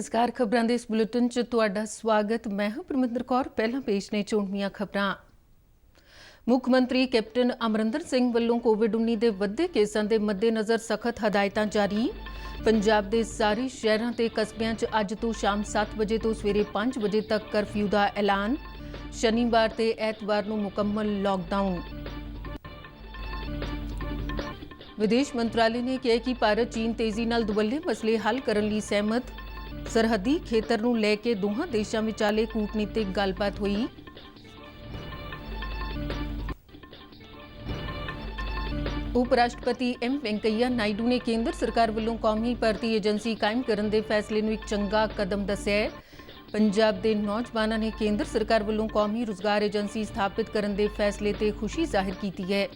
नमस्कार। खबरां दे इस बुलेटिन च तुहाडा स्वागत। मैं हां परमिंदर कौर। पहलां पेश ने चोणवीआं खबरां। मुख मंत्री कैप्टन अमरिंदर सिंह वल्लों कोविड-19 दे वधदे केसां दे मद्देनज़र सख्त हदायतां जारी। पंजाब दे सारे शहरां ते कस्बियां च अज तो शाम 7 बजे तो सवेरे 5 बजे तक करफ्यू दा ऐलान। शनिवार ते ऐतवार नूं मुकम्मल लॉकडाउन। विदेश मंत्रालय ने कहा कि भारत चीन तेजी नाल दुवल्ले मसले हल करन लई सहमत। सरहदी खेतर नूं लै के दोहां देशां विचाले कूटनीतिक गलबात हुई। उप राष्ट्रपति एम वेंकैया नायडू ने केंद्र सरकार वल्लों कौमी भर्ती एजेंसी कायम करन दे फैसले नूं एक चंगा कदम दस्सिआ है। पंजाब दे नौजवानां ने केंद्र सरकार वल्लों कौमी रोजगार एजेंसी स्थापित करन दे फैसले ते खुशी जाहिर कीती है।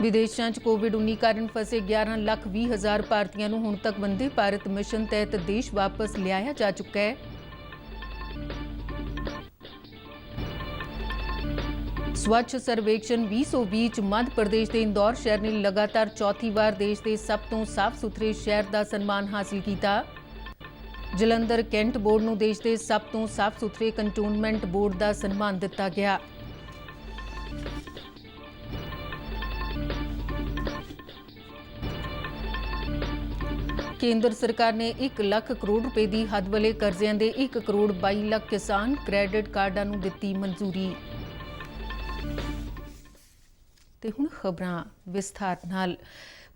विदेशों च कोविड-19 कारण फसे 11,20,000 भारतीयों को हुण तक वंदे भारत मिशन तहत देश वापस लियाया जा चुका है। स्वच्छ सर्वेक्षण 2020 मध्य प्रदेश के इंदौर शहर ने लगातार चौथी बार देश के सब तो साफ सुथरे शहर का सन्मान हासिल किया। जलंधर कैंट बोर्ड को देश के सब तो साफ सुथरे कंटोनमेंट बोर्ड का सन्मान दिता गया। केंद्र सरकार ने 1 लाख करोड़ रुपए की हद वाले कर्जियां दे 1 करोड़ 22 लाख किसान क्रेडिट कार्डां नूं दित्ती मंजूरी। ते हुण खबरां विस्तार नाल।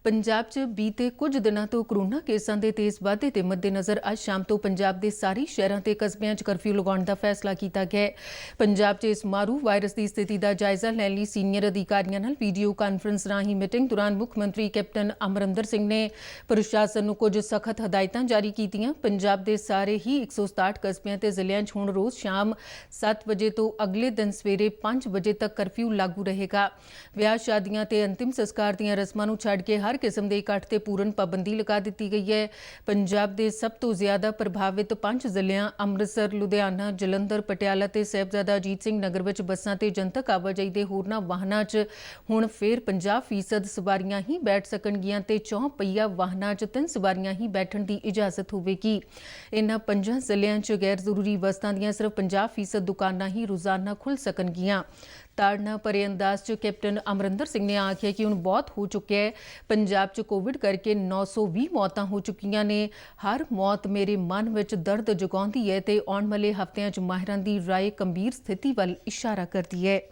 पंजाब च बीते कुछ दिनों तो कोरोना केसां दे तेज़ वाधे के मद्देनज़र अज शाम तो पंजाब के सारे शहरों ते कस्बियां च करफ्यू लगाउण दा फैसला किया गया है। पंजाब च इस मारू वायरस की स्थिति का जायजा लैण लई सीनियर अधिकारियों नाल वीडियो कानफ्रेंस राहीं मीटिंग दौरान मुख मंत्री कैप्टन अमरिंदर सिंह ने प्रशासन नूं कुछ सख्त हदायतां जारी कीतियां। पंजाब के सारे ही 167 कस्बियां ते जिलियां च हुण रोज़ शाम 7 बजे तो अगले दिन सवेरे 5 बजे तक करफ्यू लागू रहेगा। विआह शादियां ते अंतिम संस्कार दीआं रस्मां नूं छड्ड के हर किस्म के इकट्ठ ते पूर्ण पाबंदी लगा दी गई है। पंजाब के सब तो ज्यादा प्रभावित 5 जिलियां अमृतसर, लुधियाना, जलंधर, पटियाला ते साहिबजादा अजीत सिंह नगर विच बसां ते जनतक आवाजाही के होरनां वाहनां च हुण फेर 50% सवारियां ही बैठ सकणगियां ते 4 पहिया वाहनां च 3 सवारियां ही बैठण की इजाजत होवेगी। इन्हां 5 जिलियां च गैर जरूरी वस्तां दीआं सिर्फ 50% दुकानां ही रोजाना खुल सकणगियां। ताड़ना भरे अंदाज च कैप्टन अमरिंदर सिंह ने आख्या कि हुण बहुत हो चुका है। पंजाब च कोविड करके 920 मौतां हो चुकियां ने। हर मौत मेरे मन विच दर्द जगाउंदी है ते आउण वाले हफ्तियां च माहिरां दी राय गंभीर स्थिति वल इशारा करदी है।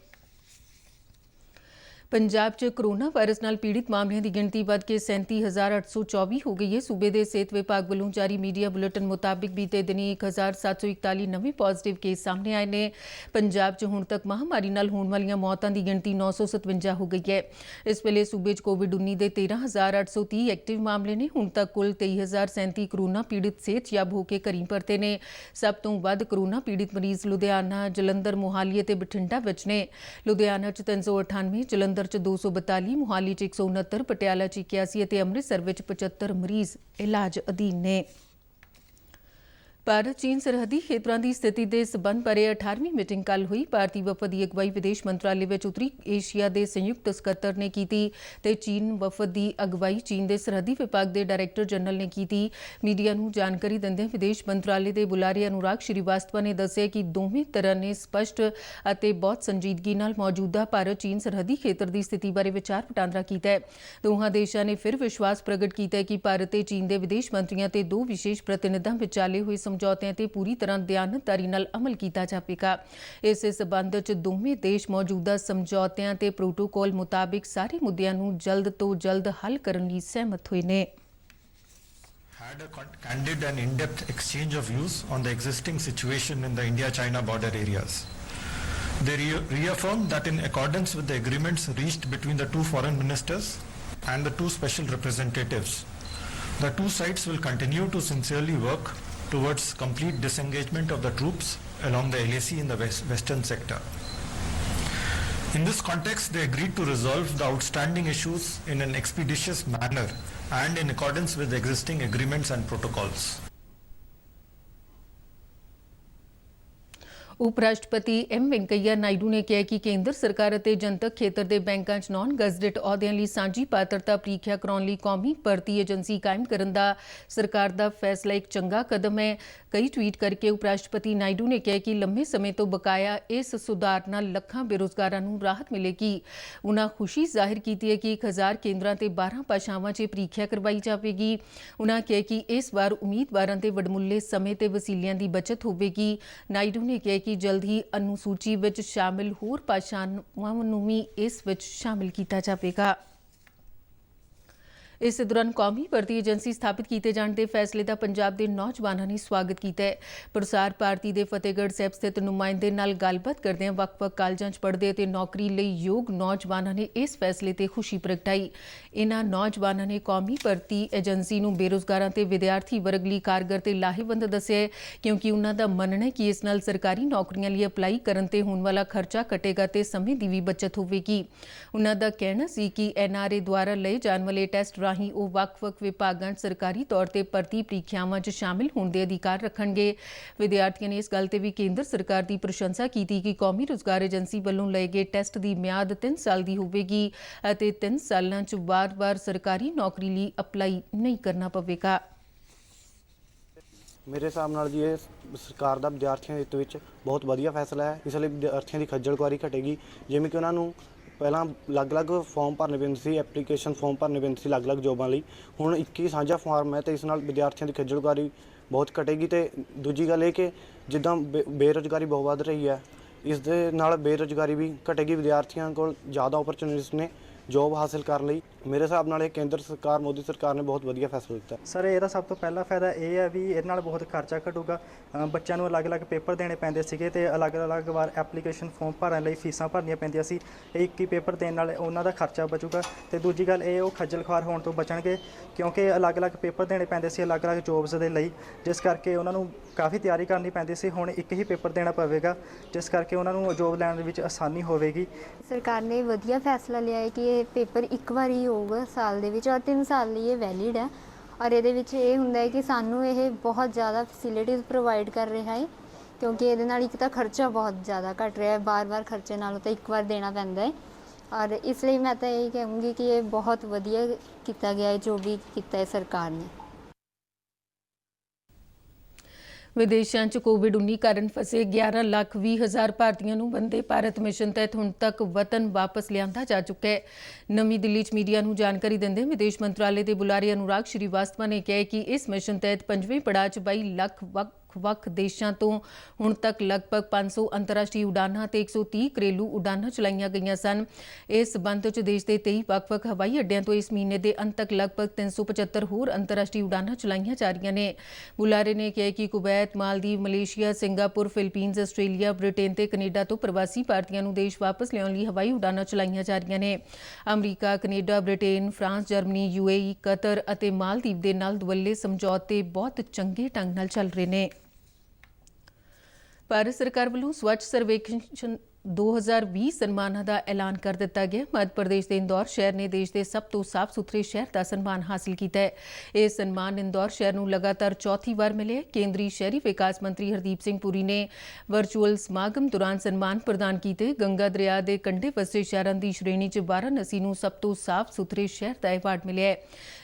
पंजाब च कोरोना वायरस नाल पीड़ित मामलों की गिणती बढ़ के 37,824 हो गई है। सूबे के सेहत विभाग वालों जारी मीडिया बुलेटिन मुताबिक बीते दिनी 1,741 नवे पॉजिटिव केस सामने आए हैं। पंजाब च हुण तक महामारी नाल होण वालीआं मौतां की गिणती 957 हो गई है। इस वेले सूबे च कोविड-19 के 13,830 एक्टिव मामले ने। हुण तक कुल 23,037 कोरोना पीड़ित सेहतयाब होकर घरीं परते ने। सब तो वध कोरोना पीड़ित मरीज लुधियाना, जलंधर, मोहाली ते बठिंडा विच ने। लुधियाना च 398, जलंधर च 242, मोहाली च 169, पटियाला च 81 ते अमृतसर विच 75 मरीज इलाज अधीन ने। भारत चीन सरहदी खेतरों की स्थिति के संबंध बारे 18वीं मीटिंग कल हुई। भारतीय वफद की अगवाई विदेश मंत्रालय विच उत्तरी एशिया के संयुक्त सकत्तर ने की ते चीन वफद की अगवाई चीन के सरहदी विभाग के डायरैक्टर जनरल ने की। मीडिया को जानकारी दिंदे विदेश मंत्रालय के बुलारे अनुराग श्रीवास्तव ने दस्सिया कि दोवें तरह ने स्पष्ट और बहुत संजीदगी नाल मौजूदा भारत चीन सरहदी खेतर की स्थिति बारे विचार वटांदरा किया है। दोहां देशों ने फिर विश्वास प्रगट किया है कि भारत ते चीन के विदेश मंत्रियों ते 2 विशेष प्रतिनिधियों विचाले हुए समझौतिਆਂ ਤੇ पूरी तरह दयानतदारी नाल अमल किया जाएगा। इस संबंध च दोवें देश मौजूदा समझौतिਆਂ ते प्रोटोकॉल मुताबिक सारे मुद्दों को जल्द तो जल्द हल करने लई सहमत हुए ने। Had a candid and in-depth exchange of views on the existing situation in the India-China border areas. They reaffirmed that in accordance with the agreements reached between the 2 foreign ministers and the 2 special representatives, the 2 sides will continue to sincerely work towards complete disengagement of the troops along the LAC in the western sector. In this context, they agreed to resolve the outstanding issues in an expeditious manner and in accordance with the existing agreements and protocols. ਉਪ ਰਾਸ਼ਟਰਪਤੀ M Venkaiah Naidu ਨੇ ਕਿਹਾ ਕਿ ਕੇਂਦਰ ਸਰਕਾਰ ਅਤੇ ਜਨਤਕ ਖੇਤਰ ਦੇ ਬੈਂਕਾਂ 'ਚ ਨਾਨ ਗਜ਼ਟਿਡ ਅਹੁਦਿਆਂ ਲਈ ਸਾਂਝੀ ਪਾਤਰਤਾ ਪ੍ਰੀਖਿਆ ਕਰਾਉਣ ਲਈ ਕੌਮੀ ਭਰਤੀ ਏਜੰਸੀ ਕਾਇਮ ਕਰਨ ਦਾ ਸਰਕਾਰ ਦਾ ਫੈਸਲਾ ਇੱਕ ਚੰਗਾ ਕਦਮ ਹੈ। ਕਈ ਟਵੀਟ ਕਰਕੇ ਉਪ ਰਾਸ਼ਟਰਪਤੀ ਨਾਇਡੂ ਨੇ ਕਿਹਾ ਕਿ ਲੰਮੇ ਸਮੇਂ ਤੋਂ ਬਕਾਇਆ ਇਸ ਸੁਧਾਰ ਨਾਲ ਲੱਖਾਂ ਬੇਰੁਜ਼ਗਾਰਾਂ ਨੂੰ ਰਾਹਤ ਮਿਲੇਗੀ। ਉਨ੍ਹਾਂ ਖੁਸ਼ੀ ਜ਼ਾਹਿਰ ਕੀਤੀ ਹੈ ਕਿ 1000 ਕੇਂਦਰਾਂ ਤੇ 12 ਭਾਸ਼ਾਵਾਂ 'ਚ ਪ੍ਰੀਖਿਆ ਕਰਵਾਈ ਜਾਵੇਗੀ। ਉਨ੍ਹਾਂ ਕਿਹਾ ਕਿ ਇਸ ਵਾਰ ਉਮੀਦਵਾਰਾਂ ਦੇ ਵਡਮੁੱਲੇ ਸਮੇਂ ਤੇ ਵਸੀਲਿਆਂ ਦੀ ਬਚਤ ਹੋਵੇਗੀ। ਨਾਇਡੂ ਨੇ ਕਿਹਾ ਕਿ ਜਲਦ ਹੀ ਅਨੁਸੂਚੀ ਵਿੱਚ ਸ਼ਾਮਿਲ ਹੋਰ ਭਾਸ਼ਾਵਾਂ ਨੂੰ ਵੀ ਇਸ ਵਿੱਚ ਸ਼ਾਮਿਲ ਕੀਤਾ ਜਾਵੇਗਾ। ਇਸ ਦੌਰਾਨ ਕੌਮੀ ਭਰਤੀ ਏਜੰਸੀ ਸਥਾਪਿਤ ਕੀਤੇ ਜਾਣ ਦੇ ਫੈਸਲੇ ਦਾ ਪੰਜਾਬ ਦੇ ਨੌਜਵਾਨਾਂ ਨੇ ਸਵਾਗਤ ਕੀਤਾ ਹੈ। ਪ੍ਰਸਾਰ ਭਾਰਤੀ ਦੇ ਫਤਿਹਗੜ੍ਹ ਸਾਹਿਬ ਸਥਿਤ ਨੁਮਾਇੰਦੇ ਨਾਲ ਗੱਲਬਾਤ ਕਰਦਿਆਂ ਵੱਖ-ਵੱਖ ਕਾਲਜਾਂ 'ਚ ਪੜ੍ਹਦੇ ਅਤੇ ਨੌਕਰੀ ਲਈ ਯੋਗ ਨੌਜਵਾਨਾਂ ਨੇ ਇਸ ਫੈਸਲੇ ਤੇ ਖੁਸ਼ੀ ਪ੍ਰਗਟਾਈ। ਇਨ੍ਹਾਂ ਨੌਜਵਾਨਾਂ ਨੇ ਕੌਮੀ ਭਰਤੀ ਏਜੰਸੀ ਨੂੰ ਬੇਰੁਜ਼ਗਾਰਾਂ ਤੇ ਵਿਦਿਆਰਥੀ ਵਰਗ ਲਈ ਕਾਰਗਰ ਤੇ ਲਾਹੇਵੰਦ ਦੱਸਿਆ ਕਿਉਂਕਿ ਉਨ੍ਹਾਂ ਦਾ ਮੰਨਣਾ ਹੈ ਕਿ ਇਸ ਨਾਲ ਸਰਕਾਰੀ ਨੌਕਰੀਆਂ ਲਈ ਅਪਲਾਈ ਕਰਨ ਤੇ ਹੋਣ ਵਾਲਾ ਖਰਚਾ ਘਟੇਗਾ ਤੇ ਸਮੇਂ ਦੀ ਵੀ ਬਚਤ ਹੋਵੇਗੀ। ਉਨ੍ਹਾਂ ਦਾ ਕਹਿਣਾ ਸੀ ਕਿ NRA ਦੁਆਰਾ ਲਏ ਜਾਣ ਵਾਲੇ ਟੈਸਟ ਰਾਹੀਂ ਉਹ ਵੱਖ-ਵੱਖ ਵਿਭਾਗਾਂ 'ਚ ਸਰਕਾਰੀ ਤੌਰ ਤੇ ਭਰਤੀ ਪ੍ਰੀਖਿਆਵਾਂ 'ਚ ਸ਼ਾਮਿਲ ਹੋਣ ਦੇ ਅਧਿਕਾਰ ਰੱਖਣਗੇ। ਵਿਦਿਆਰਥੀਆਂ ਨੇ ਇਸ ਗੱਲ ਤੇ ਵੀ ਕੇਂਦਰ ਸਰਕਾਰ ਦੀ ਪ੍ਰਸ਼ੰਸਾ ਕੀਤੀ ਕਿ ਕੌਮੀ ਰੁਜ਼ਗਾਰ ਏਜੰਸੀ ਵੱਲੋਂ ਲਏ ਗਏ ਟੈਸਟ ਦੀ ਮਿਆਦ 3 ਸਾਲ ਦੀ ਹੋਵੇਗੀ ਅਤੇ 3 ਸਾਲਾਂ 'ਚ ਵਾਰ-ਵਾਰ ਸਰਕਾਰੀ ਨੌਕਰੀ ਲਈ ਅਪਲਾਈ ਨਹੀਂ ਕਰਨਾ ਪਵੇਗਾ। ਮੇਰੇ ਹਿਸਾਬ ਨਾਲ ਜੀ ਇਹ ਸਰਕਾਰ ਦਾ ਵਿਦਿਆਰਥੀਆਂ ਦੇ ਹਿੱਤ ਵਿੱਚ ਬਹੁਤ ਵਧੀਆ ਫੈਸਲਾ ਹੈ। ਇਸ ਲਈ ਵਿਦਿਆਰਥੀਆਂ ਦੀ ਖੱਜਲ ਖੁਆਰੀ ਘਟੇਗੀ। ਜਿਵੇਂ ਕਿ ਉਹਨਾਂ ਨੂੰ ਪਹਿਲਾਂ ਅਲੱਗ-ਅਲੱਗ ਫਾਰਮ ਭਰਨੇ ਪੈਂਦੇ ਸੀ, ਐਪਲੀਕੇਸ਼ਨ ਫਾਰਮ ਭਰਨੇ ਪੈਂਦੇ ਸੀ ਅਲੱਗ-ਅਲੱਗ ਜੋਬਾਂ ਲਈ। ਹੁਣ ਇੱਕ ਹੀ ਸਾਂਝਾ ਫਾਰਮ ਹੈ ਤੇ ਇਸ ਨਾਲ ਵਿਦਿਆਰਥੀਆਂ ਦੀ ਖੱਜਲ ਖੁਆਰੀ ਬਹੁਤ ਘਟੇਗੀ। ਤੇ ਦੂਜੀ ਗੱਲ ਇਹ ਕਿ ਜਿੱਦਾਂ ਬੇਰੁਜ਼ਗਾਰੀ ਬਹੁਤ ਵੱਧ ਰਹੀ ਹੈ, ਇਸ ਦੇ ਨਾਲ ਬੇਰੁਜ਼ਗਾਰੀ ਵੀ ਘਟੇਗੀ। ਵਿਦਿਆਰਥੀਆਂ ਕੋਲ ਜ਼ਿਆਦਾ ਓਪਰਚੁਨਿਟੀਜ਼ ਨੇ ਜੋਬ ਹਾਸਿਲ ਕਰਨ ਲਈ। ਮੇਰੇ ਹਿਸਾਬ ਨਾਲ ਇਹ ਕੇਂਦਰ ਸਰਕਾਰ, ਮੋਦੀ ਸਰਕਾਰ ਨੇ ਬਹੁਤ ਵਧੀਆ ਫੈਸਲਾ ਲਿੱਤਾ। ਸਰ ਇਹਦਾ ਸਭ ਤੋਂ ਪਹਿਲਾ ਫਾਇਦਾ ਇਹ ਹੈ ਵੀ ਇਹਦੇ ਨਾਲ ਬਹੁਤ ਖਰਚਾ ਘਟੂਗਾ। ਬੱਚਿਆਂ ਨੂੰ ਅਲੱਗ-ਅਲੱਗ ਪੇਪਰ ਦੇਣੇ ਪੈਂਦੇ ਸੀਗੇ ਤੇ ਅਲੱਗ-ਅਲੱਗ ਵਾਰ ਐਪਲੀਕੇਸ਼ਨ ਫਾਰਮ ਭਰਨ ਲਈ ਫੀਸਾਂ ਭਰਨੀਆਂ ਪੈਂਦੀਆਂ ਸੀ। ਇਹ ਇੱਕ ਹੀ ਪੇਪਰ ਦੇਣ ਨਾਲ ਉਹਨਾਂ ਦਾ ਖਰਚਾ ਬਚੂਗਾ। ਤੇ ਦੂਜੀ ਗੱਲ ਇਹ ਉਹ ਖੱਜਲ ਖੁਆਰ ਹੋਣ ਤੋਂ ਬਚਣਗੇ ਕਿਉਂਕਿ ਅਲੱਗ-ਅਲੱਗ ਪੇਪਰ ਦੇਣੇ ਪੈਂਦੇ ਸੀ ਅਲੱਗ-ਅਲੱਗ ਜੋਬਸ ਦੇ ਲਈ, ਜਿਸ ਕਰਕੇ ਉਹਨਾਂ ਨੂੰ ਕਾਫੀ ਤਿਆਰੀ ਕਰਨੀ ਪੈਂਦੀ ਸੀ। ਹੁਣ ਇੱਕ ਹੀ ਪੇਪਰ ਦੇਣਾ ਪਵੇਗਾ ਜਿਸ ਕਰਕੇ ਉਹਨਾਂ ਨੂੰ ਜੋਬ ਲੈਣ ਦੇ ਵਿੱਚ ਆਸਾਨੀ ਹੋਵੇਗੀ। ਸਰਕਾਰ ਨੇ ਵਧੀਆ ਫੈਸਲਾ ਲਿਆ ਹੈ ਕਿ ਇਹ ਪੇਪਰ ਇੱਕ ਵਾਰ ਹੀ ਹੋਊਗਾ ਸਾਲ ਦੇ ਵਿੱਚ ਔਰ 3 ਸਾਲ ਲਈ ਇਹ ਵੈਲਿਡ ਹੈ। ਔਰ ਇਹਦੇ ਵਿੱਚ ਇਹ ਹੁੰਦਾ ਹੈ ਕਿ ਸਾਨੂੰ ਇਹ ਬਹੁਤ ਜ਼ਿਆਦਾ ਫੈਸਿਲਿਟੀਜ਼ ਪ੍ਰੋਵਾਈਡ ਕਰ ਰਿਹਾ ਹੈ ਕਿਉਂਕਿ ਇਹਦੇ ਨਾਲ ਇੱਕ ਤਾਂ ਖਰਚਾ ਬਹੁਤ ਜ਼ਿਆਦਾ ਘਟ ਰਿਹਾ ਹੈ। ਬਾਰ-ਬਾਰ ਖਰਚੇ ਨਾਲੋਂ ਤਾਂ ਇੱਕ ਵਾਰ ਦੇਣਾ ਪੈਂਦਾ ਹੈ ਔਰ ਇਸ ਲਈ ਮੈਂ ਤਾਂ ਇਹ ਕਹੂੰਗੀ ਕਿ ਇਹ ਬਹੁਤ ਵਧੀਆ ਕੀਤਾ ਗਿਆ ਹੈ ਜੋ ਵੀ ਕੀਤਾ ਹੈ ਸਰਕਾਰ ਨੇ। ਵਿਦੇਸ਼ਾਂ 'ਚ ਕੋਵਿਡ-19 ਕਾਰਨ ਫਸੇ 11,20,000 ਭਾਰਤੀਆਂ ਨੂੰ ਵੰਦੇ ਭਾਰਤ ਮਿਸ਼ਨ ਤਹਿਤ ਹੁਣ ਤੱਕ ਵਤਨ ਵਾਪਸ ਲਿਆਂਦਾ ਜਾ ਚੁੱਕਾ ਹੈ। ਨਵੀਂ ਦਿੱਲੀ 'ਚ ਮੀਡੀਆ ਨੂੰ ਜਾਣਕਾਰੀ ਦਿੰਦੇ ਵਿਦੇਸ਼ ਮੰਤਰਾਲੇ ਦੇ ਬੁਲਾਰੇ ਅਨੁਰਾਗ ਸ਼੍ਰੀਵਾਸਤਵਾ ਨੇ ਕਿਹਾ ਕਿ ਇਸ ਮਿਸ਼ਨ ਤਹਿਤ 5ਵੇਂ ਪੜਾਅ 'ਚ 22 ਲੱਖ ਵੱਖ ਦੇਸ਼ਾਂ ਤੋਂ ਹੁਣ ਤੱਕ ਲਗਭਗ 500 ਅੰਤਰਰਾਸ਼ਟਰੀ ਉਡਾਨਾਂ ਤੇ 130 ਘਰੇਲੂ ਉਡਾਨਾਂ ਚਲਾਈਆਂ ਗਈਆਂ ਸਨ। ਇਸ ਸਬੰਧ 'ਚ ਦੇਸ਼ ਦੇ 23 ਵੱਖ-ਵੱਖ ਹਵਾਈ ਅੱਡਿਆਂ ਤੋਂ ਇਸ ਮਹੀਨੇ ਦੇ ਅੰਤ ਤੱਕ ਲਗਭਗ 375 ਹੋਰ ਅੰਤਰਰਾਸ਼ਟਰੀ ਉਡਾਨਾਂ ਚਲਾਈਆਂ ਜਾ ਰਹੀਆਂ ਨੇ। ਬੁਲਾਰੇ ਨੇ ਕਿਹਾ ਕਿ Kuwait, Maldives, Malaysia, Singapore, Philippines, Australia, Britain ਤੇ ਕੈਨੇਡਾ ਤੋਂ ਪ੍ਰਵਾਸੀ ਭਾਰਤੀਆਂ ਨੂੰ ਦੇਸ਼ ਵਾਪਸ ਲਿਆਉਣ ਲਈ ਹਵਾਈ ਉਡਾਨਾਂ ਚਲਾਈਆਂ ਜਾ ਰਹੀਆਂ ਨੇ। America, Canada, Britain, France, Germany, UAE, Qatar ਅਤੇ ਮਾਲਦੀਵ ਦੇ ਨਾਲ ਦੁਵੱਲੇ ਸਮਝੌਤੇ ਬਹੁਤ ਚੰਗੇ ਢੰਗ ਨਾਲ ਚੱਲ ਰਹੇ ਨੇ। ਭਾਰਤ ਸਰਕਾਰ ਵੱਲੋਂ ਸਵੱਛ ਸਰਵੇਖਣ 2020 ਸਨਮਾਨਾਂ ਦਾ ਐਲਾਨ ਕਰ ਦਿੱਤਾ ਗਿਆ। ਮੱਧ ਪ੍ਰਦੇਸ਼ ਦੇ ਇੰਦੌਰ ਸ਼ਹਿਰ ਨੇ ਦੇਸ਼ ਦੇ ਸਭ ਤੋਂ ਸਾਫ਼ ਸੁਥਰੇ ਸ਼ਹਿਰ ਦਾ ਸਨਮਾਨ ਹਾਸਿਲ ਕੀਤਾ ਹੈ। ਇਹ ਸਨਮਾਨ ਇੰਦੌਰ ਸ਼ਹਿਰ ਨੂੰ ਲਗਾਤਾਰ ਚੌਥੀ ਵਾਰ ਮਿਲਿਆ। ਕੇਂਦਰੀ ਸ਼ਹਿਰੀ ਵਿਕਾਸ ਮੰਤਰੀ ਹਰਦੀਪ ਸਿੰਘ ਪੁਰੀ ਨੇ ਵਰਚੁਅਲ ਸਮਾਗਮ ਦੌਰਾਨ ਸਨਮਾਨ ਪ੍ਰਦਾਨ ਕੀਤੇ। ਗੰਗਾ ਦਰਿਆ ਦੇ ਕੰਢੇ ਵਸੇ ਸ਼ਹਿਰਾਂ ਦੀ ਸ਼੍ਰੇਣੀ 'ਚ ਵਾਰਾਣਸੀ ਨੂੰ ਸਭ ਤੋਂ ਸਾਫ਼ ਸੁਥਰੇ ਸ਼ਹਿਰ ਦਾ ਐਵਾਰਡ ਮਿਲਿਆ ਹੈ।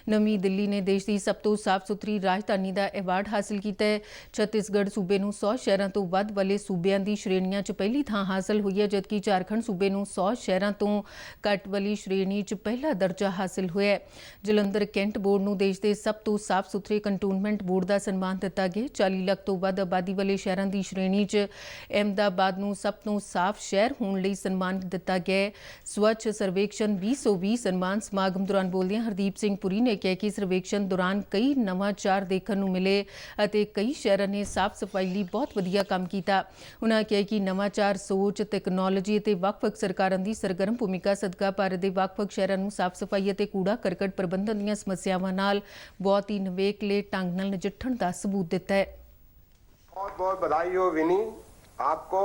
ਨਵੀਂ ਦਿੱਲੀ ਨੇ ਦੇਸ਼ ਦੀ ਸਭ ਤੋਂ ਸਾਫ਼ ਸੁਥਰੀ ਰਾਜਧਾਨੀ ਦਾ ਐਵਾਰਡ ਹਾਸਿਲ ਕੀਤਾ ਹੈ। ਛੱਤੀਸਗੜ੍ਹ ਸੂਬੇ ਨੂੰ 100 ਸ਼ਹਿਰਾਂ ਤੋਂ ਵੱਧ ਵਾਲੇ ਸੂਬਿਆਂ ਦੀ ਸ਼੍ਰੇਣੀਆਂ 'ਚ ਪਹਿਲੀ ਥਾਂ ਹਾਸਲ ਹੋਈ ਹੈ, ਜਦਕਿ ਝਾਰਖੰਡ ਸੂਬੇ ਨੂੰ 100 ਸ਼ਹਿਰਾਂ ਤੋਂ ਘੱਟ ਵਾਲੀ ਸ਼੍ਰੇਣੀ 'ਚ ਪਹਿਲਾ ਦਰਜਾ ਹਾਸਲ ਹੋਇਆ ਹੈ। ਜਲੰਧਰ ਕੈਂਟ ਬੋਰਡ ਨੂੰ ਦੇਸ਼ ਦੇ ਸਭ ਤੋਂ ਸਾਫ਼ ਸੁਥਰੇ ਕੰਟੋਨਮੈਂਟ ਬੋਰਡ ਦਾ ਸਨਮਾਨ ਦਿੱਤਾ ਗਿਆ। 40 ਲੱਖ ਤੋਂ ਵੱਧ ਆਬਾਦੀ ਵਾਲੇ ਸ਼ਹਿਰਾਂ ਦੀ ਸ਼੍ਰੇਣੀ 'ਚ ਅਹਿਮਦਾਬਾਦ ਨੂੰ ਸਭ ਤੋਂ ਸਾਫ਼ ਸ਼ਹਿਰ ਹੋਣ ਲਈ ਸਨਮਾਨ ਦਿੱਤਾ ਗਿਆ। ਸਵੱਛ ਸਰਵੇਖਣ 2020 ਸਨਮਾਨ ਸਮਾਗਮ ਦੌਰਾਨ ਬੋਲਦਿਆਂ ਹਰਦੀਪ ਸਿੰਘ ਪੁਰੀ ਨੇ ਕਿਹਾ ਕਿ ਸਰਵੇਖਣ ਦੌਰਾਨ ਕਈ ਨਵਾਂਚਾਰ ਦੇਖਣ ਨੂੰ ਮਿਲੇ ਅਤੇ ਕਈ ਸ਼ਹਿਰਾਂ ਨੇ ਸਾਫ਼ ਸਫਾਈ ਲਈ ਬਹੁਤ ਵਧੀਆ ਕੰਮ ਕੀਤਾ। ਉਨ੍ਹਾਂ ਕਿਹਾ ਕਿ ਨਵਾਂਚਾਰ ਸੋਚ, ਤਕਨਾਲੋਜੀ ਅਤੇ ਵੱਖ-ਵੱਖ ਸਰਕਾਰਾਂ ਦੀ ਸਰਗਰਮ ਭੂਮਿਕਾ ਸਦਕਾ ਭਾਰਤ ਦੇ ਵੱਖ-ਵੱਖ ਸ਼ਹਿਰਾਂ ਨੂੰ ਸਾਫ਼ ਸਫਾਈ ਅਤੇ ਕੂੜਾ ਕਰਕਟ ਪ੍ਰਬੰਧਨ ਦੀਆਂ ਸਮੱਸਿਆਵਾਂ ਨਾਲ ਬਹੁਤ ਹੀ ਨਿਵੇਕਲੇ ਢੰਗ ਨਾਲ ਨਜਿੱਠਣ ਦਾ ਸਬੂਤ ਦਿੱਤਾ ਹੈ। बहुत बधाई हो विनी आपको,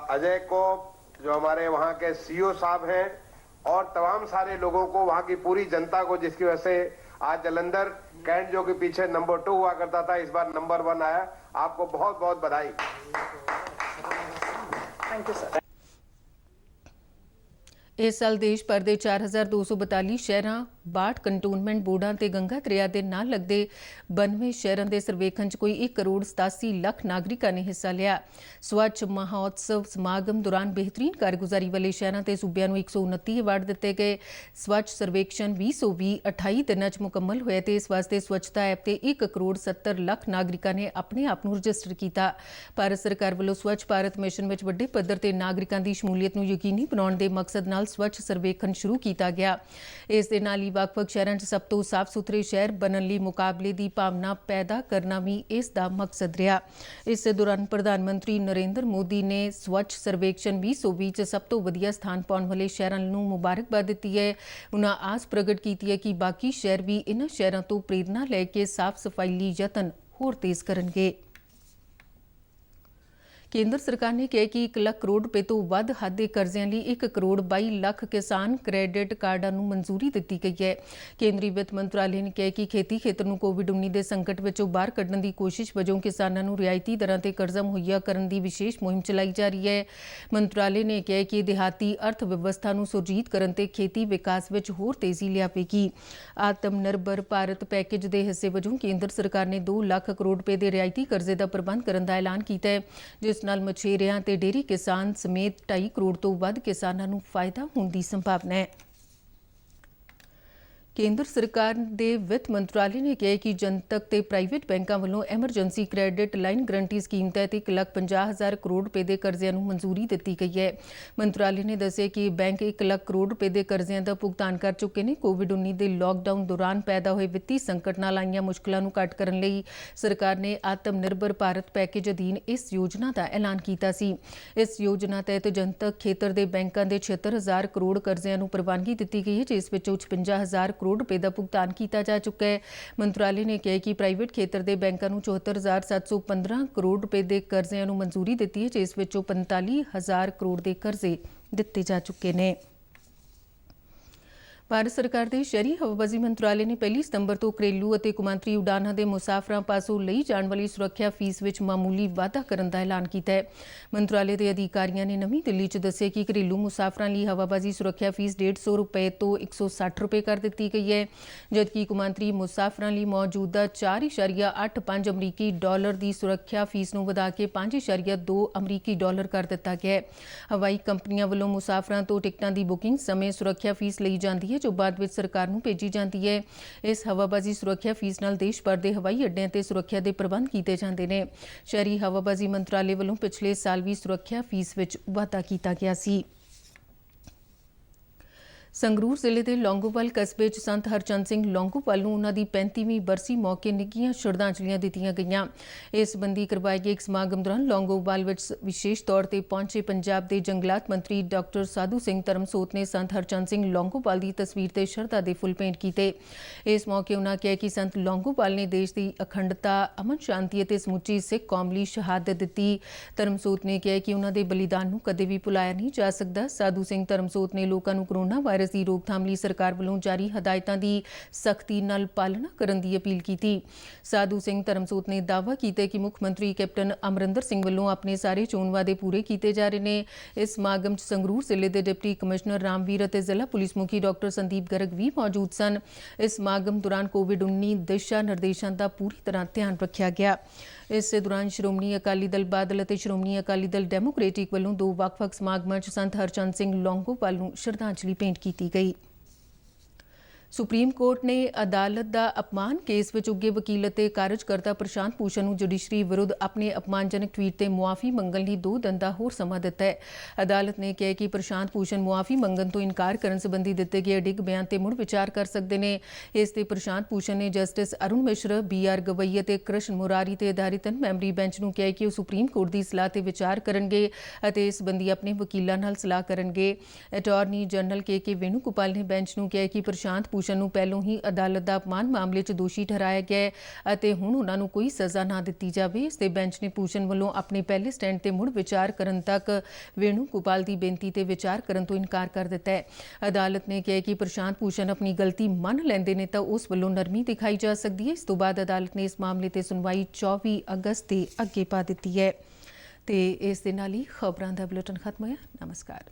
अजय को, जो हमारे वहाँ के CEO साहब हैं और तमाम सारे लोगों को, वहाँ की पूरी जनता को, जिसकी वजह से आज जलंधर कैंट जो कि पीछे नंबर 2 हुआ करता था इस बार नंबर 1 आया। आपको बहुत बहुत बधाई। Thank you sir. ਇਸ ਸਾਲ ਦੇਸ਼ ਭਰ ਦੇ 4242 ਸ਼ਹਿਰਾਂ 62 ਕੰਟੋਨਮੈਂਟ ਬੋਰਡਾਂ ਤੇ ਗੰਗਾ ਦਰਿਆ ਦੇ ਨਾਲ ਲੱਗਦੇ 92 ਸ਼ਹਿਰਾਂ ਦੇ ਸਰਵੇਖਣ 'ਚ ਕੋਈ 1 ਕਰੋੜ 87 ਲੱਖ ਨਾਗਰਿਕਾਂ ਨੇ ਹਿੱਸਾ ਲਿਆ। ਸਵੱਛ ਮਹਾਉਤਸਵ ਸਮਾਗਮ ਦੌਰਾਨ ਬਿਹਤਰੀਨ ਕਾਰਗੁਜ਼ਾਰੀ ਵਾਲੇ ਸ਼ਹਿਰਾਂ ਤੇ ਸੂਬਿਆਂ ਨੂੰ 129 ਅਵਾਰਡ ਦਿੱਤੇ ਗਏ। ਸਵੱਛ ਸਰਵੇਖਣ 2020 28 ਦਿਨਾਂ 'ਚ ਮੁਕੰਮਲ ਹੋਇਆ ਤੇ ਇਸ ਵਾਸਤੇ ਸਵੱਛਤਾ ਐਪ ਤੇ 1 ਕਰੋੜ 70 ਲੱਖ ਨਾਗਰਿਕਾਂ ਨੇ ਆਪਣੇ ਆਪ ਨੂੰ ਰਜਿਸਟਰ ਕੀਤਾ। ਭਾਰਤ ਸਰਕਾਰ ਵੱਲੋਂ ਸਵੱਛ ਭਾਰਤ ਮਿਸ਼ਨ ਵਿੱਚ ਵੱਡੇ ਪੱਧਰ ਤੇ ਨਾਗਰਿਕਾਂ ਦੀ ਸ਼ਮੂਲੀਅਤ ਨੂੰ ਯਕੀਨੀ ਬਣਾਉਣ ਦੇ ਮਕਸਦ ਨਾਲ ਸਵੱਛ ਸਰਵੇਖਣ ਸ਼ੁਰੂ ਕੀਤਾ ਗਿਆ। ਇਸ ਦੇ ਨਾਲ ਹੀ ਵੱਖ-ਵੱਖ ਸ਼ਹਿਰਾਂ 'ਚ ਸਭ ਤੋਂ ਸਾਫ਼ ਸੁਥਰੇ ਸ਼ਹਿਰ ਬਣਨ ਲਈ ਮੁਕਾਬਲੇ ਦੀ ਭਾਵਨਾ ਪੈਦਾ ਕਰਨਾ ਵੀ ਇਸ ਦਾ ਮਕਸਦ ਰਿਹਾ। ਇਸ ਦੌਰਾਨ ਪ੍ਰਧਾਨ ਮੰਤਰੀ ਨਰਿੰਦਰ ਮੋਦੀ ਨੇ ਸਵੱਛ ਸਰਵੇਖਣ 2020 'ਚ ਸਭ ਤੋਂ ਵਧੀਆ ਸਥਾਨ ਪਾਉਣ ਵਾਲੇ ਸ਼ਹਿਰਾਂ ਨੂੰ ਮੁਬਾਰਕਬਾਦ ਦਿੱਤੀ ਹੈ। ਉਨ੍ਹਾਂ ਆਸ ਪ੍ਰਗਟ ਕੀਤੀ ਹੈ ਕਿ ਬਾਕੀ ਸ਼ਹਿਰ ਵੀ ਇਨ੍ਹਾਂ ਸ਼ਹਿਰਾਂ ਤੋਂ ਪ੍ਰੇਰਨਾ ਲੈ ਕੇ ਸਾਫ਼ ਸਫਾਈ ਲਈ ਯਤਨ ਹੋਰ ਤੇਜ਼ ਕਰਨਗੇ। ਕੇਂਦਰ ਸਰਕਾਰ ਨੇ ਕਿਹਾ ਕਿ 1 ਲੱਖ ਕਰੋੜ ਰੁਪਏ ਤੋਂ ਵੱਧ ਹੱਦ ਦੇ ਕਰਜ਼ਿਆਂ ਲਈ 1 ਕਰੋੜ 22 ਲੱਖ ਕਿਸਾਨ ਕ੍ਰੈਡਿਟ ਕਾਰਡਾਂ ਨੂੰ ਮਨਜ਼ੂਰੀ ਦਿੱਤੀ ਗਈ ਹੈ। ਕੇਂਦਰੀ ਵਿੱਤ ਮੰਤਰਾਲੇ ਨੇ ਕਿਹਾ ਕਿ ਖੇਤੀ ਖੇਤਰ ਨੂੰ ਕੋਵਿਡ-19 ਦੇ ਸੰਕਟ ਵਿੱਚੋਂ ਬਾਹਰ ਕੱਢਣ ਦੀ ਕੋਸ਼ਿਸ਼ ਵਜੋਂ ਕਿਸਾਨਾਂ ਨੂੰ ਰਿਆਇਤੀ ਦਰਾਂ ਤੇ ਕਰਜ਼ਾ ਮੁਹੱਈਆ ਕਰਨ ਦੀ ਵਿਸ਼ੇਸ਼ ਮੁਹਿੰਮ ਚਲਾਈ ਜਾ ਰਹੀ ਹੈ। ਮੰਤਰਾਲੇ ਨੇ ਕਿਹਾ ਕਿ ਦਿਹਾਤੀ ਅਰਥ ਵਿਵਸਥਾ ਨੂੰ ਸੁਰਜੀਤ ਕਰਨ ਤੇ ਖੇਤੀ ਵਿਕਾਸ ਵਿੱਚ ਹੋਰ ਤੇਜ਼ੀ ਲਿਆਵੇਗੀ। ਆਤਮ ਨਿਰਭਰ ਭਾਰਤ ਪੈਕੇਜ ਦੇ ਹਿੱਸੇ ਵਜੋਂ ਕੇਂਦਰ ਸਰਕਾਰ ਨੇ 2 ਲੱਖ ਕਰੋੜ ਰੁਪਏ ਦੇ ਰਿਆਇਤੀ ਕਰਜ਼ੇ ਦਾ ਪ੍ਰਬੰਧ ਕਰਨ ਦਾ ਐਲਾਨ ਕੀਤਾ ਹੈ, ਜਿਸ ਨਾਲ ਮਛੇਰਿਆਂ ਤੇ ਡੇਅਰੀ ਕਿਸਾਨ ਸਮੇਤ 2.5 ਕਰੋੜ ਤੋਂ ਵੱਧ ਕਿਸਾਨਾਂ ਨੂੰ ਫਾਇਦਾ ਹੋਣ ਦੀ ਸੰਭਾਵਨਾ ਹੈ। ਕੇਂਦਰ ਸਰਕਾਰ ਦੇ ਵਿੱਤ ਮੰਤਰਾਲੇ ਨੇ ਕਿਹਾ ਕਿ ਜਨਤਕ ਤੇ ਪ੍ਰਾਈਵੇਟ ਬੈਂਕਾਂ ਵੱਲੋਂ emergency credit line guarantee scheme ਤਹਿਤ 1,50,000 ਕਰੋੜ ਰੁਪਏ ਦੇ ਕਰਜ਼ਿਆਂ ਨੂੰ ਮਨਜ਼ੂਰੀ ਦਿੱਤੀ ਗਈ ਹੈ। ਮੰਤਰਾਲੇ ਨੇ ਦੱਸਿਆ ਕਿ ਬੈਂਕ 1 ਲੱਖ ਕਰੋੜ ਰੁਪਏ ਦੇ ਕਰਜ਼ਿਆਂ ਦਾ ਭੁਗਤਾਨ ਕਰ ਚੁੱਕੇ ਨੇ। ਕੋਵਿਡ-19 ਦੇ ਲਾਕਡਾਊਨ ਦੌਰਾਨ ਪੈਦਾ ਹੋਏ ਵਿੱਤੀ ਸੰਕਟ ਨਾਲ ਆਈਆਂ ਮੁਸ਼ਕਲਾਂ ਨੂੰ ਘੱਟ ਕਰਨ ਲਈ ਸਰਕਾਰ ਨੇ ਆਤਮ ਨਿਰਭਰ ਭਾਰਤ ਪੈਕੇਜ ਅਧੀਨ ਇਸ ਯੋਜਨਾ ਦਾ ਐਲਾਨ ਕੀਤਾ ਸੀ। ਇਸ ਯੋਜਨਾ ਤਹਿਤ ਜਨਤਕ ਖੇਤਰ ਦੇ ਬੈਂਕਾਂ ਦੇ 76,000 ਕਰੋੜ ਕਰਜ਼ਿਆਂ ਨੂੰ ਪ੍ਰਵਾਨਗੀ ਦਿੱਤੀ ਗਈ ਹੈ, ਜਿਸ ਵਿੱਚੋਂ 56,000 ਕਰੋੜ ਰੁਪਏ ਦਾ ਭੁਗਤਾਨ ਕੀਤਾ ਜਾ ਚੁੱਕਾ ਹੈ। ਮੰਤਰਾਲੇ ਨੇ ਕਿਹਾ ਕਿ ਪ੍ਰਾਈਵੇਟ ਖੇਤਰ ਦੇ ਬੈਂਕਾਂ ਨੂੰ 74,715 ਕਰੋੜ ਰੁਪਏ ਦੇ ਕਰਜ਼ਿਆਂ ਨੂੰ ਮਨਜ਼ੂਰੀ ਦਿੱਤੀ ਹੈ, ਜਿਸ ਵਿੱਚੋਂ 45,000 ਕਰੋੜ ਦੇ ਕਰਜ਼ੇ ਦਿੱਤੇ ਜਾ ਚੁੱਕੇ ਨੇ। ਭਾਰਤ ਸਰਕਾਰ ਦੇ ਸ਼ਹਿਰੀ ਹਵਾਬਾਜ਼ੀ ਮੰਤਰਾਲੇ ਨੇ 1 ਸਤੰਬਰ ਤੋਂ ਘਰੇਲੂ ਅਤੇ ਕੌਮਾਂਤਰੀ ਉਡਾਨਾਂ ਦੇ ਮੁਸਾਫਰਾਂ ਪਾਸੋਂ ਲਈ ਜਾਣ ਵਾਲੀ ਸੁਰੱਖਿਆ ਫੀਸ ਵਿੱਚ ਮਾਮੂਲੀ ਵਾਧਾ ਕਰਨ ਦਾ ਐਲਾਨ ਕੀਤਾ ਹੈ। ਮੰਤਰਾਲੇ ਦੇ ਅਧਿਕਾਰੀਆਂ ਨੇ ਨਵੀਂ ਦਿੱਲੀ 'ਚ ਦੱਸਿਆ ਕਿ ਘਰੇਲੂ ਮੁਸਾਫਰਾਂ ਲਈ ਹਵਾਬਾਜ਼ੀ ਸੁਰੱਖਿਆ ਫੀਸ 150 ਰੁਪਏ ਤੋਂ 160 ਰੁਪਏ ਕਰ ਦਿੱਤੀ ਗਈ ਹੈ, ਜਦਕਿ ਕੌਮਾਂਤਰੀ ਮੁਸਾਫਰਾਂ ਲਈ ਮੌਜੂਦਾ 4.85 ਅਮਰੀਕੀ ਡਾਲਰ ਦੀ ਸੁਰੱਖਿਆ ਫੀਸ ਨੂੰ ਵਧਾ ਕੇ 5.2 ਅਮਰੀਕੀ ਡਾਲਰ ਕਰ ਦਿੱਤਾ ਗਿਆ ਹੈ। ਹਵਾਈ ਕੰਪਨੀਆਂ ਵੱਲੋਂ ਮੁਸਾਫਰਾਂ ਤੋਂ ਟਿਕਟਾਂ ਦੀ ਬੁਕਿੰਗ ਸਮੇਂ ਸੁਰੱਖਿਆ ਫੀਸ ਲਈ ਜਾਂਦੀ ਹੈ, ਜੋ ਬਾਅਦ ਵਿੱਚ ਸਰਕਾਰ ਨੂੰ ਭੇਜੀ ਜਾਂਦੀ ਹੈ। ਇਸ ਹਵਾਬਾਜ਼ੀ ਸੁਰੱਖਿਆ ਫੀਸ ਨਾਲ ਦੇਸ਼ ਭਰ ਦੇ ਹਵਾਈ ਅੱਡਿਆਂ ਤੇ ਸੁਰੱਖਿਆ ਦੇ ਪ੍ਰਬੰਧ ਕੀਤੇ ਜਾਂਦੇ ਨੇ। ਸ਼ਹਿਰੀ ਹਵਾਬਾਜ਼ੀ ਮੰਤਰਾਲੇ ਵੱਲੋਂ ਪਿਛਲੇ ਸਾਲ ਵੀ ਸੁਰੱਖਿਆ ਫੀਸ ਵਿੱਚ ਵਾਧਾ ਕੀਤਾ ਗਿਆ ਸੀ। ਸੰਗਰੂਰ ਜ਼ਿਲ੍ਹੇ ਦੇ ਲੌਂਗੋਵਾਲ ਕਸਬੇ 'ਚ ਸੰਤ ਹਰਚੰਦ ਸਿੰਘ ਲੌਂਗੋਵਾਲ ਨੂੰ ਉਹਨਾਂ ਦੀ 35ਵੀਂ ਬਰਸੀ ਮੌਕੇ ਨਿੱਘੀਆਂ ਸ਼ਰਧਾਂਜਲੀਆਂ ਦਿੱਤੀਆਂ ਗਈਆਂ। ਇਸ ਸੰਬੰਧੀ ਕਰਵਾਏ ਗਏ ਇੱਕ ਸਮਾਗਮ ਦੌਰਾਨ ਲੌਂਗੋਵਾਲ ਵਿੱਚ ਵਿਸ਼ੇਸ਼ ਤੌਰ ਤੇ ਪਹੁੰਚੇ ਪੰਜਾਬ ਦੇ ਜੰਗਲਾਤ ਮੰਤਰੀ ਡਾਕਟਰ ਸਾਧੂ ਸਿੰਘ ਧਰਮਸੋਤ ਨੇ ਸੰਤ ਹਰਚੰਦ ਸਿੰਘ ਲੌਂਗੋਵਾਲ ਦੀ ਤਸਵੀਰ ਤੇ ਸ਼ਰਧਾ ਦੇ ਫੁੱਲ ਭੇਂਟ ਕੀਤੇ। ਇਸ ਮੌਕੇ ਉਹਨਾਂ ਕਿਹਾ ਕਿ ਸੰਤ ਲੌਂਗੋਵਾਲ ਨੇ ਦੇਸ਼ ਦੀ ਅਖੰਡਤਾ, ਅਮਨ ਸ਼ਾਂਤੀ ਅਤੇ ਸਮੁੱਚੀ ਸਿੱਖ ਕੌਮ ਲਈ ਸ਼ਹਾਦਤ ਦਿੱਤੀ। ਧਰਮਸੋਤ ਨੇ ਕਿਹਾ ਕਿ ਉਹਨਾਂ ਦੇ ਬਲੀਦਾਨ ਨੂੰ ਕਦੇ ਵੀ ਭੁਲਾਇਆ ਨਹੀਂ ਜਾ ਸਕਦਾ। ਸਾਧੂ ਸਿੰਘ ਧਰਮਸੋਤ ਨੇ ਲੋਕਾਂ ਨੂੰ ਕੋਰੋਨਾ ਵਾਇਰਸ ਦੀ ਰੋਕਥਾਮ ਲਈ ਸਰਕਾਰ ਵੱਲੋਂ ਜਾਰੀ ਹਦਾਇਤਾਂ ਦੀ ਸਖਤੀ ਨਾਲ ਪਾਲਣਾ ਕਰਨ ਦੀ ਅਪੀਲ ਕੀਤੀ। ਸਾਧੂ ਸਿੰਘ ਧਰਮਸੋਤ ਨੇ ਦਾਅਵਾ ਕੀਤਾ ਕਿ ਮੁੱਖ ਮੰਤਰੀ ਕੈਪਟਨ ਅਮਰਿੰਦਰ ਸਿੰਘ ਵੱਲੋਂ ਆਪਣੇ ਸਾਰੇ ਚੋਣ ਵਾਅਦੇ ਪੂਰੇ ਕੀਤੇ ਜਾ ਰਹੇ ਨੇ। ਇਸ ਸਮਾਗਮ 'ਚ ਸੰਗਰੂਰ ਜ਼ਿਲ੍ਹੇ ਦੇ ਡਿਪਟੀ ਕਮਿਸ਼ਨਰ ਰਾਮਵੀਰ ਅਤੇ ਜ਼ਿਲ੍ਹਾ ਪੁਲਿਸ ਮੁਖੀ ਡਾਕਟਰ ਸੰਦੀਪ ਗਰਗ ਵੀ ਮੌਜੂਦ ਸਨ। ਇਸ ਸਮਾਗਮ ਦੌਰਾਨ ਕੋਵਿਡ-19 ਦਿਸ਼ਾ ਨਿਰਦੇਸ਼ਾਂ ਦਾ ਪੂਰੀ ਤਰ੍ਹਾਂ ਧਿਆਨ ਰੱਖਿਆ ਗਿਆ। ਇਸ ਦੌਰਾਨ ਸ਼੍ਰੋਮਣੀ ਅਕਾਲੀ ਦਲ ਬਾਦਲ ਅਤੇ ਸ਼੍ਰੋਮਣੀ ਅਕਾਲੀ ਦਲ ਡੈਮੋਕ੍ਰੈਟਿਕ ਵੱਲੋਂ 2 ਵੱਖ-ਵੱਖ ਸਮਾਗਮਾਂ 'ਚ ਸੰਤ ਹਰਚੰਦ ਸਿੰਘ ਲੌਂਗੋਵਾਲ ਨੂੰ ਸ਼ਰਧਾਂਜਲੀ ਭੇਂਟ ਕੀਤੀ ਗਈ। ਸੁਪਰੀਮ ਕੋਰਟ ਨੇ ਅਦਾਲਤ ਦਾ ਅਪਮਾਨ ਕੇਸ ਵਿੱਚ ਉੱਗੇ ਵਕੀਲ ਅਤੇ ਕਾਰਜਕਰਤਾ ਪ੍ਰਸ਼ਾਂਤ ਭੂਸ਼ਣ ਨੂੰ ਜੁਡੀਸ਼ਰੀ ਵਿਰੁੱਧ ਆਪਣੇ ਅਪਮਾਨਜਨਕ ਟਵੀਟ ਤੇ ਮੁਆਫੀ ਮੰਗਣ ਲਈ 2 ਦਿਨ ਦਾ ਹੋਰ ਸਮਾਂ ਦਿੱਤਾ ਹੈ। ਅਦਾਲਤ ਨੇ ਕਿਹਾ ਕਿ ਪ੍ਰਸ਼ਾਂਤ ਭੂਸ਼ਣ ਮੁਆਫੀ ਮੰਗਣ ਤੋਂ ਇਨਕਾਰ ਕਰਨ ਸੰਬੰਧੀ ਦਿੱਤੇ ਗਏ ਅਡਿੱਗ ਬਿਆਨ ਤੇ ਮੁੜ ਵਿਚਾਰ ਕਰ ਸਕਦੇ ਨੇ। ਇਸ ਤੇ ਪ੍ਰਸ਼ਾਂਤ ਭੂਸ਼ਣ ਨੇ ਜਸਟਿਸ ਅਰੁਣ ਮਿਸ਼ਰ, BR ਗਵਈ ਅਤੇ ਕ੍ਰਿਸ਼ਨ ਮੁਰਾਰੀ ਤੇ ਆਧਾਰਿਤ ਮੈਂਬਰੀ ਬੈਂਚ ਨੂੰ ਕਿਹਾ ਕਿ ਉਹ ਸੁਪਰੀਮ ਕੋਰਟ ਦੀ ਸਲਾਹ ਤੇ ਵਿਚਾਰ ਕਰਨਗੇ ਅਤੇ ਇਸ ਸੰਬੰਧੀ ਆਪਣੇ ਵਕੀਲਾਂ ਨਾਲ ਸਲਾਹ ਕਰਨਗੇ। ਅਟਾਰਨੀ ਜਨਰਲ KK ਵੇਣੂਗੋਪਾਲ ਨੇ ਬੈਂਚ ਨੂੰ ਕਿਹਾ ਕਿ ਪ੍ਰਸ਼ਾਂਤ ਭੂਸ਼ਣ ਨੂੰ ਪਹਿਲੋਂ ਹੀ ਅਦਾਲਤ ਦਾ ਅਪਮਾਨ ਮਾਮਲੇ 'ਚ ਦੋਸ਼ੀ ਠਹਿਰਾਇਆ ਗਿਆ ਹੈ ਅਤੇ ਹੁਣ ਉਹਨਾਂ ਨੂੰ ਕੋਈ ਸਜ਼ਾ ਨਾ ਦਿੱਤੀ ਜਾਵੇ। ਇਸ ਦੇ ਬੈਂਚ ਨੇ ਭੂਸ਼ਣ ਵੱਲੋਂ ਆਪਣੇ ਪਹਿਲੇ ਸਟੈਂਡ ਤੇ ਮੁੜ ਵਿਚਾਰ ਕਰਨ ਤੱਕ ਵੇਣੂਗੋਪਾਲ ਦੀ ਬੇਨਤੀ ਤੇ ਵਿਚਾਰ ਕਰਨ ਤੋਂ ਇਨਕਾਰ ਕਰ ਦਿੱਤਾ ਹੈ। ਅਦਾਲਤ ਨੇ ਕਿਹਾ ਕਿ ਪ੍ਰਸ਼ਾਂਤ ਭੂਸ਼ਣ ਆਪਣੀ ਗਲਤੀ ਮੰਨ ਲੈਂਦੇ ਨੇ ਤਾਂ ਉਸ ਵੱਲੋਂ ਨਰਮੀ ਦਿਖਾਈ ਜਾ ਸਕਦੀ ਹੈ। ਇਸ ਤੋਂ ਬਾਅਦ ਅਦਾਲਤ ਨੇ ਇਸ ਮਾਮਲੇ ਤੇ ਸੁਣਵਾਈ 24 ਅਗਸਤ ਤੇ ਅੱਗੇ ਪਾ ਦਿੱਤੀ ਹੈ। ਤੇ ਇਸ ਦੇ ਨਾਲ ਹੀ ਖਬਰਾਂ ਦਾ ਬੁਲੇਟਿਨ ਖਤਮ ਹੋਇਆ। ਨਮਸਕਾਰ।